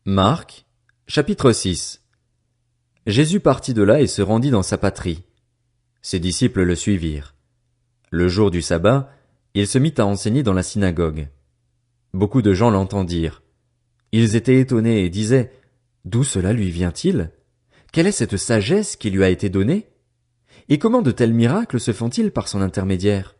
Marc, chapitre 6. Jésus partit de là et se rendit dans sa patrie. Ses disciples le suivirent. Le jour du sabbat, il se mit à enseigner dans la synagogue. Beaucoup de gens l'entendirent. Ils étaient étonnés et disaient: D'où cela lui vient-il? Quelle est cette sagesse qui lui a été donnée? Et comment de tels miracles se font-ils par son intermédiaire?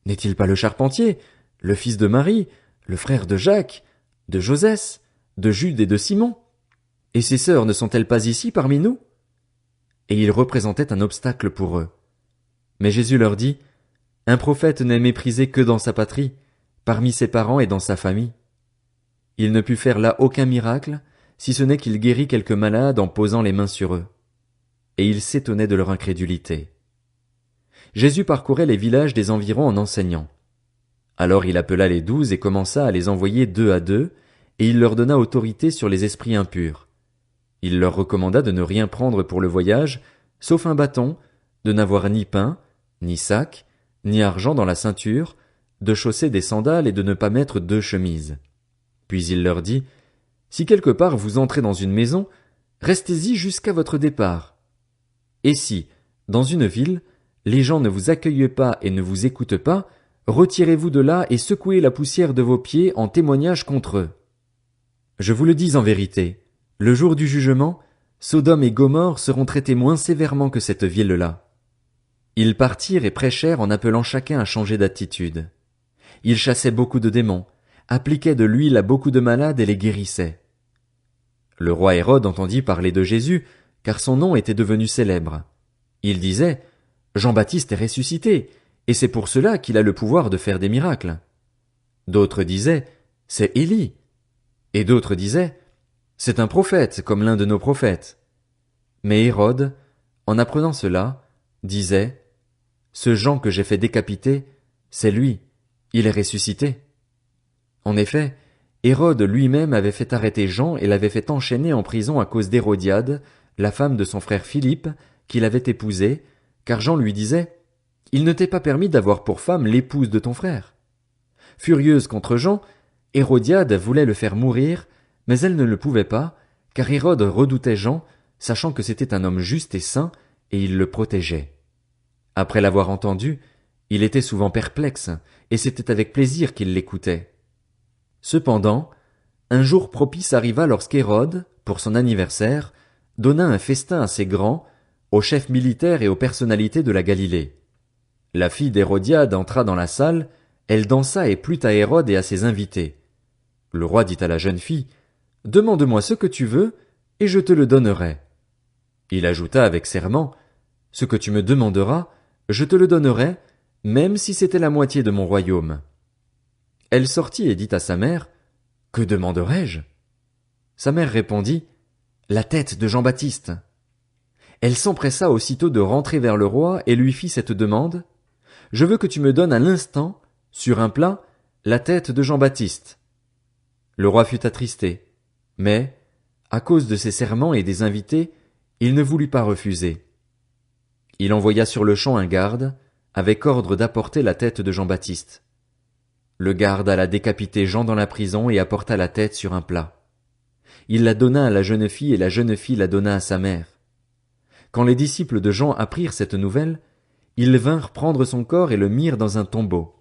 N'est-il pas le charpentier, le fils de Marie, le frère de Jacques, de Josès, de Jude et de Simon? Et ses sœurs ne sont-elles pas ici parmi nous? Et il représentait un obstacle pour eux. Mais Jésus leur dit: Un prophète n'est méprisé que dans sa patrie, parmi ses parents et dans sa famille. Il ne put faire là aucun miracle, si ce n'est qu'il guérit quelques malades en posant les mains sur eux. Et il s'étonnait de leur incrédulité. Jésus parcourait les villages des environs en enseignant. Alors il appela les 12 et commença à les envoyer 2 à 2, et il leur donna autorité sur les esprits impurs. Il leur recommanda de ne rien prendre pour le voyage, sauf un bâton, de n'avoir ni pain, ni sac, ni argent dans la ceinture, de chausser des sandales et de ne pas mettre 2 chemises. Puis il leur dit: Si quelque part vous entrez dans une maison, restez-y jusqu'à votre départ. Et si, dans une ville, les gens ne vous accueillent pas et ne vous écoutent pas, retirez-vous de là et secouez la poussière de vos pieds en témoignage contre eux. Je vous le dis en vérité, le jour du jugement, Sodome et Gomorrhe seront traités moins sévèrement que cette ville-là. Ils partirent et prêchèrent en appelant chacun à changer d'attitude. Ils chassaient beaucoup de démons, appliquaient de l'huile à beaucoup de malades et les guérissaient. Le roi Hérode entendit parler de Jésus, car son nom était devenu célèbre. Il disait: Jean-Baptiste est ressuscité, et c'est pour cela qu'il a le pouvoir de faire des miracles. D'autres disaient: C'est Élie. Et d'autres disaient: C'est un prophète, comme l'un de nos prophètes. Mais Hérode, en apprenant cela, disait: Ce Jean que j'ai fait décapiter, c'est lui, il est ressuscité. En effet, Hérode lui-même avait fait arrêter Jean et l'avait fait enchaîner en prison à cause d'Hérodiade, la femme de son frère Philippe, qu'il avait épousée, car Jean lui disait: Il ne t'est pas permis d'avoir pour femme l'épouse de ton frère. Furieuse contre Jean, Hérodiade voulait le faire mourir, mais elle ne le pouvait pas, car Hérode redoutait Jean, sachant que c'était un homme juste et saint, et il le protégeait. Après l'avoir entendu, il était souvent perplexe, et c'était avec plaisir qu'il l'écoutait. Cependant, un jour propice arriva lorsqu'Hérode, pour son anniversaire, donna un festin assez grand aux chefs militaires et aux personnalités de la Galilée. La fille d'Hérodiade entra dans la salle, elle dansa et plut à Hérode et à ses invités. Le roi dit à la jeune fille: Demande-moi ce que tu veux, et je te le donnerai. Il ajouta avec serment: Ce que tu me demanderas, je te le donnerai, même si c'était la moitié de mon royaume. Elle sortit et dit à sa mère: Que demanderai-je? Sa mère répondit: La tête de Jean-Baptiste. Elle s'empressa aussitôt de rentrer vers le roi et lui fit cette demande: Je veux que tu me donnes à l'instant, sur un plat, la tête de Jean-Baptiste. Le roi fut attristé, mais, à cause de ses serments et des invités, il ne voulut pas refuser. Il envoya sur-le-champ un garde, avec ordre d'apporter la tête de Jean-Baptiste. Le garde alla décapiter Jean dans la prison et apporta la tête sur un plat. Il la donna à la jeune fille et la jeune fille la donna à sa mère. Quand les disciples de Jean apprirent cette nouvelle, ils vinrent prendre son corps et le mirent dans un tombeau.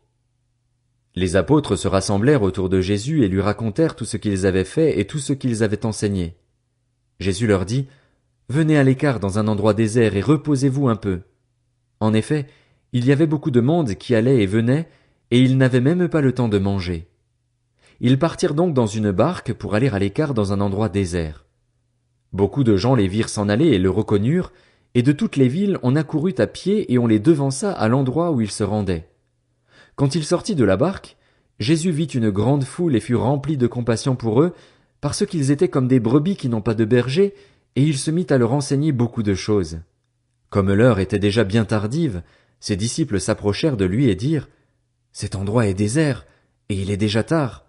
Les apôtres se rassemblèrent autour de Jésus et lui racontèrent tout ce qu'ils avaient fait et tout ce qu'ils avaient enseigné. Jésus leur dit: Venez à l'écart dans un endroit désert et reposez-vous un peu. En effet, il y avait beaucoup de monde qui allait et venait, et ils n'avaient même pas le temps de manger. Ils partirent donc dans une barque pour aller à l'écart dans un endroit désert. Beaucoup de gens les virent s'en aller et le reconnurent, et de toutes les villes on accourut à pied et on les devança à l'endroit où ils se rendaient. Quand il sortit de la barque, Jésus vit une grande foule et fut rempli de compassion pour eux, parce qu'ils étaient comme des brebis qui n'ont pas de berger, et il se mit à leur enseigner beaucoup de choses. Comme l'heure était déjà bien tardive, ses disciples s'approchèrent de lui et dirent: Cet endroit est désert, et il est déjà tard.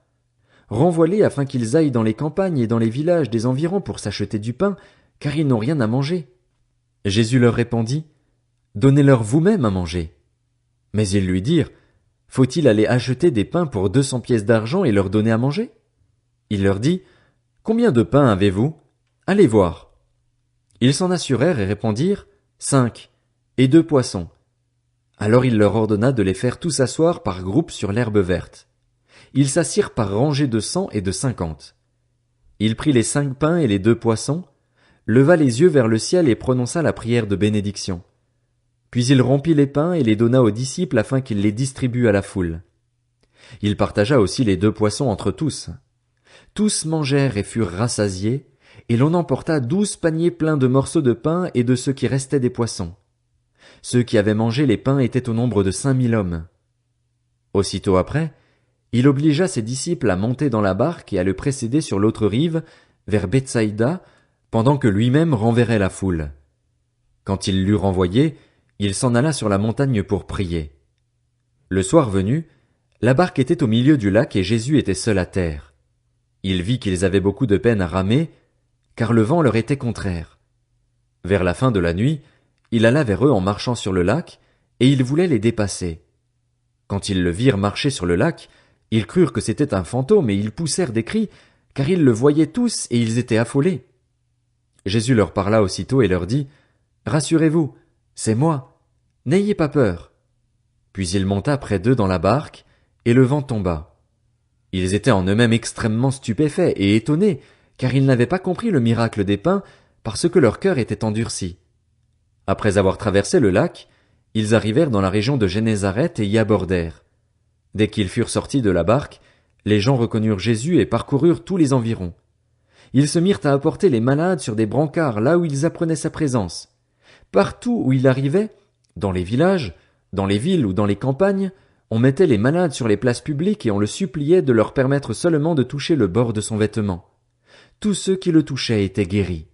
Renvoie-les afin qu'ils aillent dans les campagnes et dans les villages des environs pour s'acheter du pain, car ils n'ont rien à manger. Jésus leur répondit: Donnez-leur vous-même à manger. Mais ils lui dirent: Faut-il aller acheter des pains pour 200 pièces d'argent et leur donner à manger? Il leur dit: Combien de pains avez-vous? Allez voir. Ils s'en assurèrent et répondirent, 5, et 2 poissons. Alors il leur ordonna de les faire tous asseoir par groupes sur l'herbe verte. Ils s'assirent par rangées de 100 et de 50. Il prit les 5 pains et les 2 poissons, leva les yeux vers le ciel et prononça la prière de bénédiction. Puis il rompit les pains et les donna aux disciples afin qu'ils les distribuent à la foule. Il partagea aussi les 2 poissons entre tous. Tous mangèrent et furent rassasiés, et l'on emporta 12 paniers pleins de morceaux de pain et de ce qui restait des poissons. Ceux qui avaient mangé les pains étaient au nombre de 5000 hommes. Aussitôt après, il obligea ses disciples à monter dans la barque et à le précéder sur l'autre rive, vers Bethsaïda, pendant que lui-même renverrait la foule. Quand il l'eut renvoyé, il s'en alla sur la montagne pour prier. Le soir venu, la barque était au milieu du lac et Jésus était seul à terre. Il vit qu'ils avaient beaucoup de peine à ramer, car le vent leur était contraire. Vers la fin de la nuit, il alla vers eux en marchant sur le lac, et il voulait les dépasser. Quand ils le virent marcher sur le lac, ils crurent que c'était un fantôme et ils poussèrent des cris, car ils le voyaient tous et ils étaient affolés. Jésus leur parla aussitôt et leur dit, « Rassurez-vous, c'est moi, n'ayez pas peur. » Puis il monta près d'eux dans la barque, et le vent tomba. Ils étaient en eux-mêmes extrêmement stupéfaits et étonnés, car ils n'avaient pas compris le miracle des pains, parce que leur cœur était endurci. Après avoir traversé le lac, ils arrivèrent dans la région de Génézareth et y abordèrent. Dès qu'ils furent sortis de la barque, les gens reconnurent Jésus et parcoururent tous les environs. Ils se mirent à apporter les malades sur des brancards là où ils apprenaient sa présence. Partout où il arrivait, dans les villages, dans les villes ou dans les campagnes, on mettait les malades sur les places publiques et on le suppliait de leur permettre seulement de toucher le bord de son vêtement. Tous ceux qui le touchaient étaient guéris.